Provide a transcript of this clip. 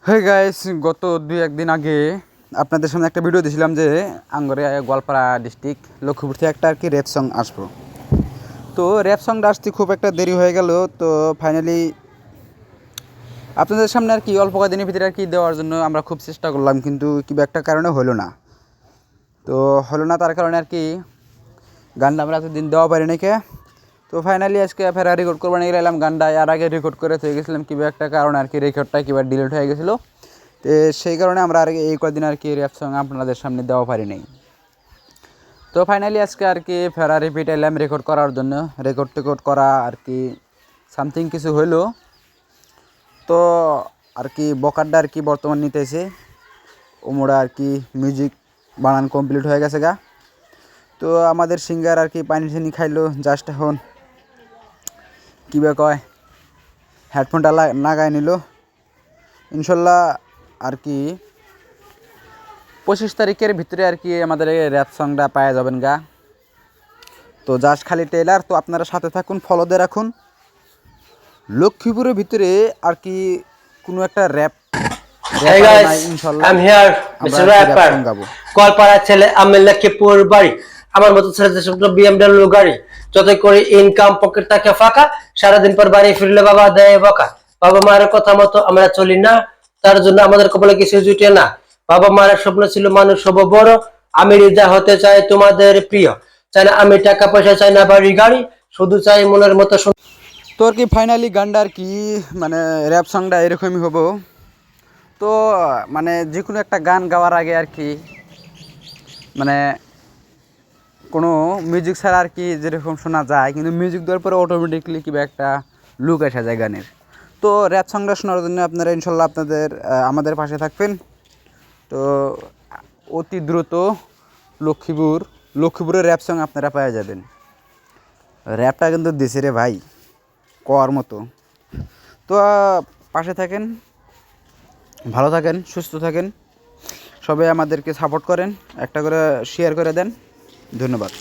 Hey guys, গত 2-1 দিন আগে আপনাদের সামনে একটা ভিডিও দিয়েছিলাম যে আঙ্গরে গোয়ালপাড়া ডিস্ট্রিক্ট লক্ষ্মীপুর থেকে একটা আর কি র্যাপ সং আসবো। তো র্যাপ সংটা আসতে খুব একটা দেরি হয়ে গেল। তো ফাইনালি আপনাদের সামনে আর কি অল্প কদিনের ভিতরে আর কি দেওয়ার জন্য আমরা খুব চেষ্টা করলাম, কিন্তু কিবা একটা কারণে হলো না। তো হলো না, তার কারণে আর কি গানটা আমরা এতদিন দেওয়া পারি নাকি। তো ফাইনালি আজকে ফের রেকর্ড করবো নিয়ে গেলাম গানটা। আর আগে রেকর্ড করে থেকে গেছিলাম কিবা একটা কারণে আর কি রেকর্ডটা কিবা ডিলিট হয়ে গেছিলো। তো সেই কারণে আমরা আর এই কদিন আর কি র্যাপ সং আপনাদের সামনে দেওয়া পারি নাই। তো ফাইনালি আজকে আর কি ফেরা রিপিট এলাম রেকর্ড করার জন্য। রেকর্ড করা আর কি সামথিং কিছু হইলো। তো আর কি বকারটা আর কি বর্তমান নিতেছে ওমরা আর কি মিউজিক বানান কমপ্লিট হয়ে গেছে গা। তো আমাদের সিঙ্গার আর কি পানি টানি খাইলো, জাস্ট এখন কীভাবে কয় হেডফোনটা লাগাই নিল। ইনশাল্লাহ আর কি 25 তারিখের ভিতরে আর কি আমাদের এই র্যাপ সংটা পাওয়া যাবেন গা। তো জাস্ট খালি টেলার। তো আপনারা সাথে থাকুন, ফলো দিয়ে রাখুন। লক্ষ্মীপুরের ভিতরে আর কি কোনো একটা rap Hey guys, I'm here, Mr. Rapper. Kolpara ছেলে আমি লক্ষ্মীপুর বাড়ি। আমার মতো ছেলেদের সব BMW গাড়ি। যতই করে ইনকাম পকেট থাকে ফাঁকা, সারাদিন পর বাড়ি ফিরলে বাবা দেয় বকা। বাবা মায়ের কথা মতো আমরা চলি না, তার জন্য আমাদের কপালে কিছু জুটে না। বাবা মায়ের স্বপ্ন ছিল মানুষ হব বড়, আমি রিজা হতে চাই তোমাদের প্রিয়। চাই না আমি টাকা পয়সা, চাই না বাড়ি গাড়ি, শুধু চাই মনের মতো। তো আর কি ফাইনালি গানটা আর কি মানে র্যাপ সংটা এরকমই হবো। তো মানে যে কোনো একটা গান গাওয়ার আগে আর কি মানে কোনো মিউজিক ছাড়া আর কি যেরকম শোনা যায়, কিন্তু মিউজিক দেওয়ার পরে অটোমেটিকলি কিবা একটা লুক আসা যায় গানের। তো র্যাপ সংটা শোনার জন্য আপনারা ইনশাল্লাহ আমাদের পাশে থাকবেন। তো অতি দ্রুত লক্ষ্মীপুরের র্যাপ সং আপনারা পেয়ে যাবেন। র্যাপটা কিন্তু দেশে রে ভাই কর মতো। তো পাশে থাকেন, ভালো থাকেন, সুস্থ থাকেন, সবাই আমাদেরকে সাপোর্ট করেন, একটা করে শেয়ার করে দেন। ধন্যবাদ।